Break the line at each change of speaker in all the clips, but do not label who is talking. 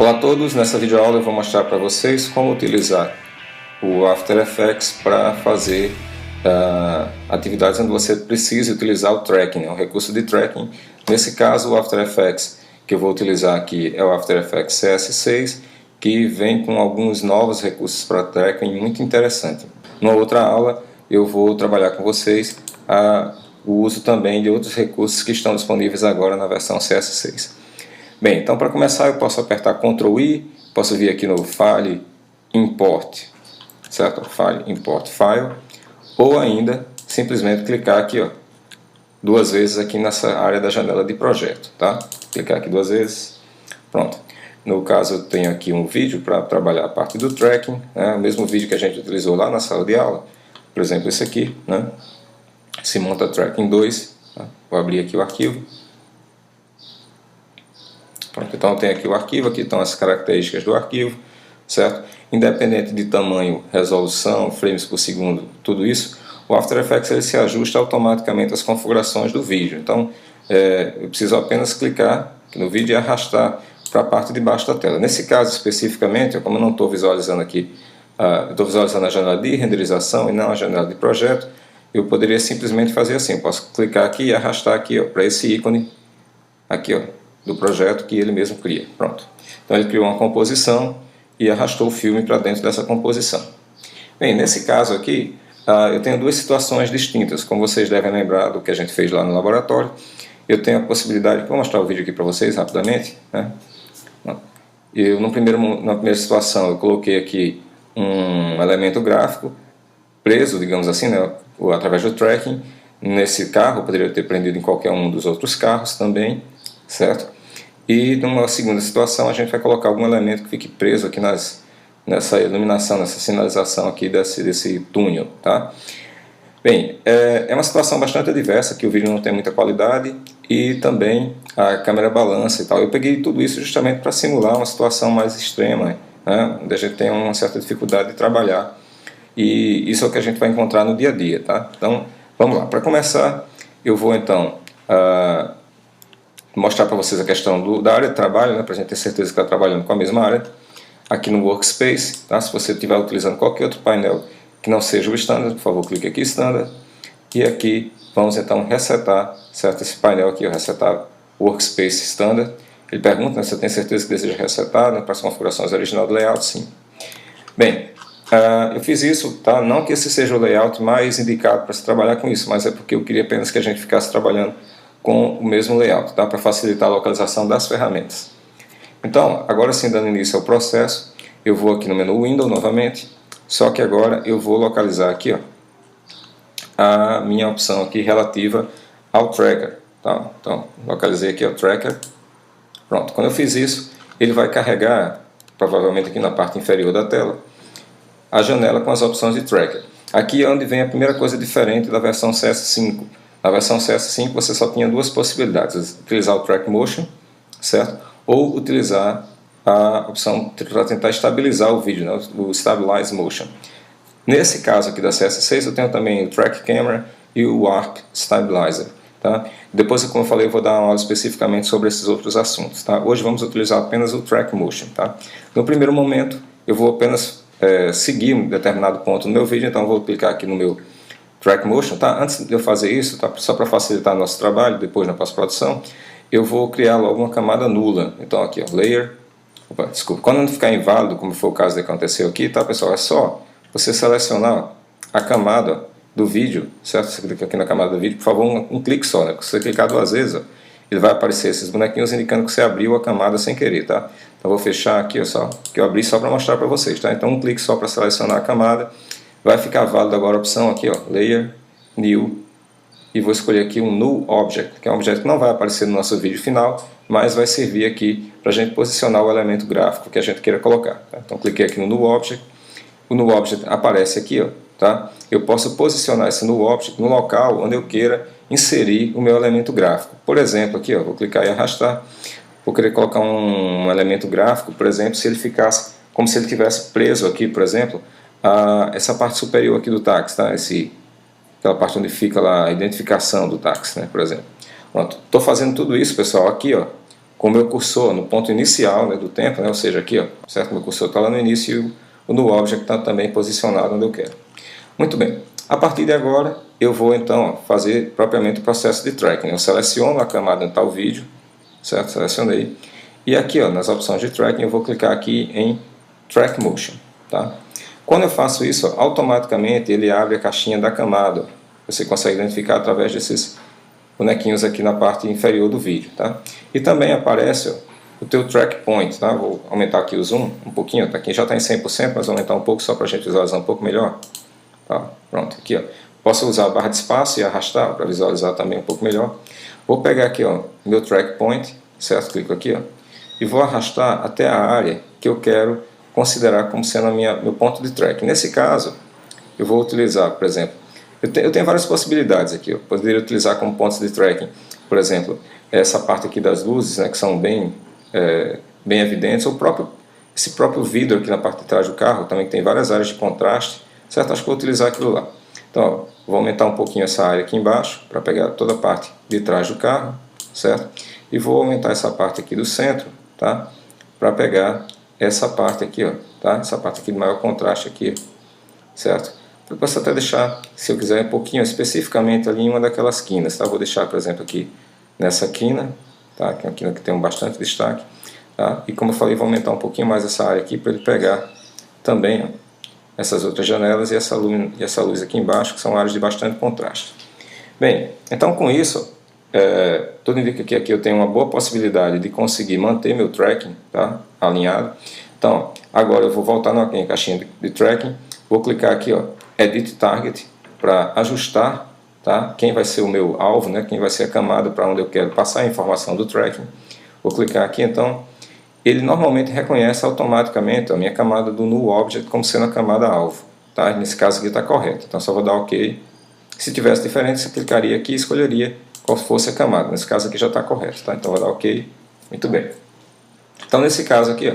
Olá a todos, nessa videoaula eu vou mostrar para vocês como utilizar o After Effects para fazer atividades onde você precisa utilizar o tracking, o recurso de tracking. Nesse caso, o After Effects que eu vou utilizar aqui é o After Effects CS6, que vem com alguns novos recursos para tracking muito interessante. Numa outra aula eu vou trabalhar com vocês o uso também de outros recursos que estão disponíveis agora na versão CS6. Bem, então para começar eu posso apertar Ctrl I, posso vir aqui no File, Import, certo? File, Import File, ou ainda simplesmente clicar aqui, ó, duas vezes aqui nessa área da janela de projeto, tá? Clicar aqui duas vezes, pronto. No caso eu tenho aqui um vídeo para trabalhar a parte do tracking, né? O mesmo vídeo que a gente utilizou lá na sala de aula, por exemplo esse aqui, né? Se monta Tracking 2, tá? Vou abrir aqui o arquivo. Pronto, então tem aqui o arquivo, aqui estão as características do arquivo, certo? Independente de tamanho, resolução, frames por segundo, tudo isso, o After Effects ele se ajusta automaticamente às configurações do vídeo. Então, eu preciso apenas clicar aqui no vídeo e arrastar para a parte de baixo da tela. Nesse caso especificamente, como eu não estou visualizando aqui, estou visualizando a janela de renderização e não a janela de projeto, eu poderia simplesmente fazer assim, eu posso clicar aqui e arrastar aqui para esse ícone, aqui ó, do projeto que ele mesmo cria. Pronto. Então ele criou uma composição e arrastou o filme para dentro dessa composição. Bem, nesse caso aqui, eu tenho duas situações distintas. Como vocês devem lembrar do que a gente fez lá no laboratório, eu tenho a possibilidade, vou mostrar o vídeo aqui para vocês rapidamente, né? Na primeira situação eu coloquei aqui um elemento gráfico preso, digamos assim, né, através do tracking. Nesse carro, eu poderia ter prendido em qualquer um dos outros carros também, certo? E numa segunda situação a gente vai colocar algum elemento que fique preso aqui nessa iluminação, nessa sinalização aqui desse túnel, tá? Bem, é uma situação bastante adversa, que o vídeo não tem muita qualidade e também a câmera balança e tal. Eu peguei tudo isso justamente para simular uma situação mais extrema, né, onde a gente tem uma certa dificuldade de trabalhar, e isso é o que a gente vai encontrar no dia a dia, tá? Então, vamos lá. Para começar, eu vou então mostrar para vocês a questão da área de trabalho, né, para a gente ter certeza que está trabalhando com a mesma área. Aqui no Workspace, tá? Se você estiver utilizando qualquer outro painel que não seja o Standard, por favor, clique aqui Standard. E aqui vamos então resetar, certo? Esse painel aqui, resetar Workspace Standard. Ele pergunta, né, se você tem certeza que deseja resetar, né, para as configurações original do layout, sim. Bem, eu fiz isso, tá? Não que esse seja o layout mais indicado para se trabalhar com isso, mas é porque eu queria apenas que a gente ficasse trabalhando com o mesmo layout, tá? Para facilitar a localização das ferramentas. Então, agora sim, dando início ao processo, eu vou aqui no menu Window novamente, só que agora eu vou localizar aqui, ó, a minha opção aqui relativa ao tracker, tá? Então, localizei aqui o tracker. Pronto, quando eu fiz isso, ele vai carregar, provavelmente aqui na parte inferior da tela, a janela com as opções de tracker. Aqui é onde vem a primeira coisa diferente da versão CS5. Na versão CS5 você só tinha duas possibilidades, utilizar o Track Motion, certo? Ou utilizar a opção para tentar estabilizar o vídeo, né? O Stabilize Motion. Nesse caso aqui da CS6 eu tenho também o Track Camera e o Warp Stabilizer, tá? Depois, como eu falei, eu vou dar uma aula especificamente sobre esses outros assuntos, tá? Hoje vamos utilizar apenas o Track Motion, tá? No primeiro momento eu vou apenas seguir um determinado ponto no meu vídeo, então eu vou clicar aqui no meu Track Motion, tá? Antes de eu fazer isso, tá? Só para facilitar nosso trabalho, depois na pós-produção, eu vou criar logo uma camada nula. Então aqui, ó, Layer, desculpa, quando não ficar inválido, como foi o caso que aconteceu aqui, tá pessoal? É só você selecionar a camada do vídeo, certo? Você clica aqui na camada do vídeo, por favor, um clique só, né? Se você clicar duas vezes, ó, ele vai aparecer esses bonequinhos indicando que você abriu a camada sem querer, tá? Então eu vou fechar aqui, ó, só, que eu abri só para mostrar para vocês, tá? Então um clique só para selecionar a camada. Vai ficar válido agora a opção aqui, ó, Layer, New, e vou escolher aqui um Null Object, que é um objeto que não vai aparecer no nosso vídeo final, mas vai servir aqui para a gente posicionar o elemento gráfico que a gente queira colocar, tá? Então cliquei aqui no Null Object, o Null Object aparece aqui, ó, tá? Eu posso posicionar esse Null Object no local onde eu queira inserir o meu elemento gráfico. Por exemplo, aqui, ó, vou clicar e arrastar, vou querer colocar um elemento gráfico, por exemplo, se ele ficasse como se ele tivesse preso aqui, por exemplo, essa parte superior aqui do táxi, tá? Aquela parte onde fica lá a identificação do táxi, né, por exemplo. Pronto, estou fazendo tudo isso, pessoal, aqui, ó, com o meu cursor no ponto inicial, né, do tempo, né, ou seja, aqui, ó, certo? Meu cursor está lá no início e o no object está também posicionado onde eu quero. Muito bem. A partir de agora, eu vou então fazer propriamente o processo de tracking. Eu seleciono a camada onde está o vídeo, certo? Selecionei. E aqui, ó, nas opções de tracking, eu vou clicar aqui em Track Motion, tá? Quando eu faço isso, ó, automaticamente ele abre a caixinha da camada. Você consegue identificar através desses bonequinhos aqui na parte inferior do vídeo, tá? E também aparece, ó, o teu track point, tá? Vou aumentar aqui o zoom um pouquinho, tá? Aqui já está em 100%, mas vou aumentar um pouco só para a gente visualizar um pouco melhor. Tá? Pronto, aqui, ó. Posso usar a barra de espaço e arrastar para visualizar também um pouco melhor. Vou pegar aqui, ó, meu track point, certo? Clico aqui, ó, e vou arrastar até a área que eu quero considerar como sendo meu ponto de track. Nesse caso, eu vou utilizar, por exemplo, eu tenho várias possibilidades aqui. Eu poderia utilizar como pontos de tracking, por exemplo, essa parte aqui das luzes, né, que são bem evidentes, ou esse próprio vidro aqui na parte de trás do carro, também tem várias áreas de contraste, certo? Acho que vou utilizar aquilo lá. Então, ó, vou aumentar um pouquinho essa área aqui embaixo, para pegar toda a parte de trás do carro, certo? E vou aumentar essa parte aqui do centro, tá? Para pegar essa parte aqui, ó, tá? Essa parte aqui de maior contraste aqui, certo? Eu posso até deixar, se eu quiser, um pouquinho especificamente ali em uma daquelas quinas, tá? Vou deixar, por exemplo, aqui nessa quina, tá? Que é uma quina que tem bastante destaque, tá? E como eu falei, vou aumentar um pouquinho mais essa área aqui para ele pegar também, ó, essas outras janelas e essa luz aqui embaixo, que são áreas de bastante contraste. Bem, então com isso, tudo indica que aqui eu tenho uma boa possibilidade de conseguir manter meu tracking, tá? Alinhado. Então, agora eu vou voltar na caixinha de tracking, vou clicar aqui, ó, Edit Target, para ajustar, tá? Quem vai ser o meu alvo, né? Quem vai ser a camada para onde eu quero passar a informação do tracking. Vou clicar aqui, então, ele normalmente reconhece automaticamente a minha camada do Null Object como sendo a camada alvo, tá? Nesse caso aqui está correto, então só vou dar OK. Se tivesse diferente, você clicaria aqui e escolheria qual fosse a camada. Nesse caso aqui já está correto, tá? Então vou dar OK. Muito bem. Então nesse caso aqui,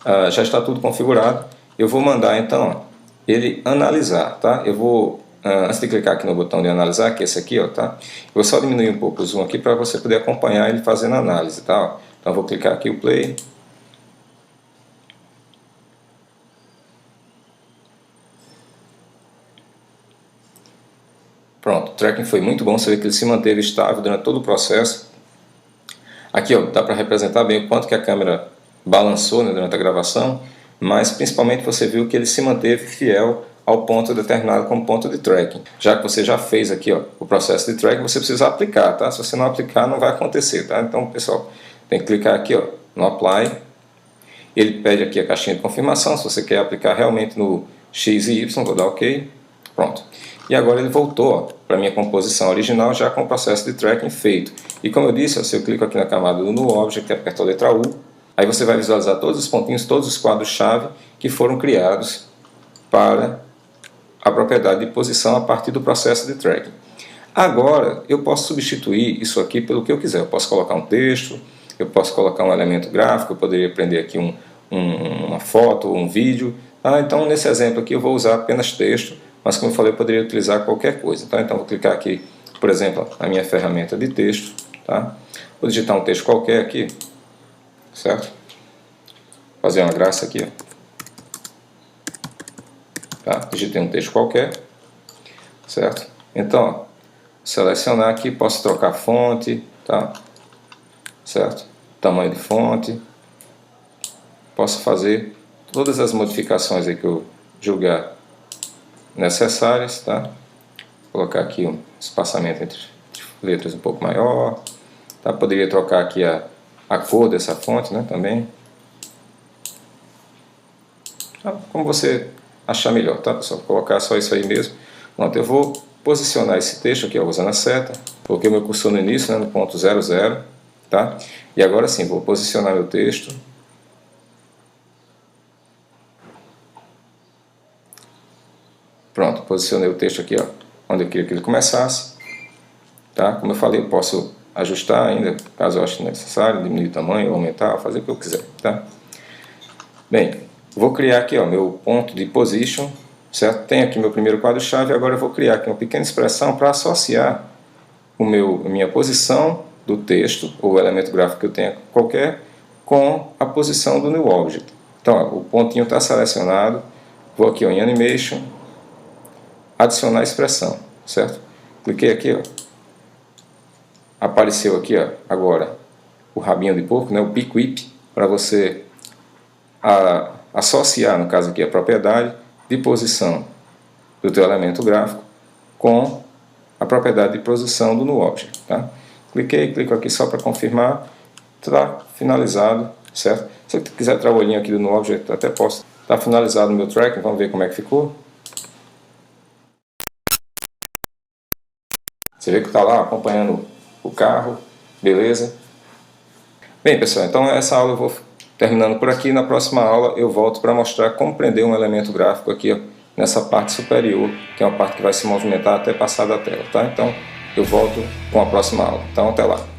ó, já está tudo configurado. Eu vou mandar então, ó, ele analisar, tá? Eu vou, antes de clicar aqui no botão de analisar, que é esse aqui, ó, tá? Eu vou só diminuir um pouco o zoom aqui para você poder acompanhar ele fazendo a análise, tá? Então vou clicar aqui o play. Pronto, o tracking foi muito bom, você vê que ele se manteve estável durante todo o processo. Aqui, ó, dá para representar bem o quanto que a câmera balançou, né, durante a gravação, mas principalmente você viu que ele se manteve fiel ao ponto determinado como ponto de tracking. Já que você já fez aqui, ó, o processo de tracking, você precisa aplicar, tá? Se você não aplicar, não vai acontecer, tá? Então, pessoal, tem que clicar aqui, ó, no Apply. Ele pede aqui a caixinha de confirmação, se você quer aplicar realmente no X e Y, vou dar OK. Pronto. E agora ele voltou para a minha composição original já com o processo de tracking feito. E como eu disse, se eu clico aqui na camada do Null Object e aperto a letra U, aí você vai visualizar todos os pontinhos, todos os quadros-chave que foram criados para a propriedade de posição a partir do processo de tracking. Agora, eu posso substituir isso aqui pelo que eu quiser. Eu posso colocar um texto, eu posso colocar um elemento gráfico, eu poderia prender aqui uma foto ou um vídeo. Tá? Então, nesse exemplo aqui, eu vou usar apenas texto, mas como eu falei, eu poderia utilizar qualquer coisa. Tá? Então, vou clicar aqui, por exemplo, na minha ferramenta de texto. Tá? Vou digitar um texto qualquer aqui, certo? Fazer uma graça aqui, ó. Tá? Digitei um texto qualquer, certo? Então, ó, selecionar aqui, posso trocar fonte, tá? Certo? Tamanho de fonte. Posso fazer todas as modificações aí que eu julgar necessárias, tá? Colocar aqui um espaçamento entre letras um pouco maior, tá? Poderia trocar aqui a cor dessa fonte, né? Também. Tá? Como você achar melhor, tá, pessoal? Vou colocar só isso aí mesmo. Pronto, eu vou posicionar esse texto aqui, ó, usando a seta. Coloquei meu cursor no início, né, no ponto 00, tá? E agora sim, vou posicionar meu texto. Pronto, posicionei o texto aqui, ó, onde eu queria que ele começasse. Tá? Como eu falei, eu posso ajustar ainda, caso eu ache necessário, diminuir o tamanho, aumentar, fazer o que eu quiser, tá? Bem, vou criar aqui, ó, meu ponto de position, certo? Tem aqui meu primeiro quadro-chave, agora eu vou criar aqui uma pequena expressão para associar a minha posição do texto, ou elemento gráfico que eu tenha qualquer, com a posição do New Object. Então, ó, o pontinho está selecionado, vou aqui ó, em Animation, adicionar expressão, certo? Cliquei aqui, ó, apareceu aqui ó, agora o rabinho de porco, né, o Peak Whip, para você associar, no caso aqui, a propriedade de posição do teu elemento gráfico com a propriedade de posição do New Object. Tá? Clico aqui só para confirmar, está finalizado, certo? Se você quiser trazer o olhinho aqui do New Object, até posso. Está finalizado o meu tracking, vamos ver como é que ficou. Você vê que está lá acompanhando o carro, beleza? Bem pessoal, então essa aula eu vou terminando por aqui. Na próxima aula eu volto para mostrar como prender um elemento gráfico aqui ó, nessa parte superior, que é uma parte que vai se movimentar até passar da tela, tá? Então eu volto com a próxima aula. Então até lá.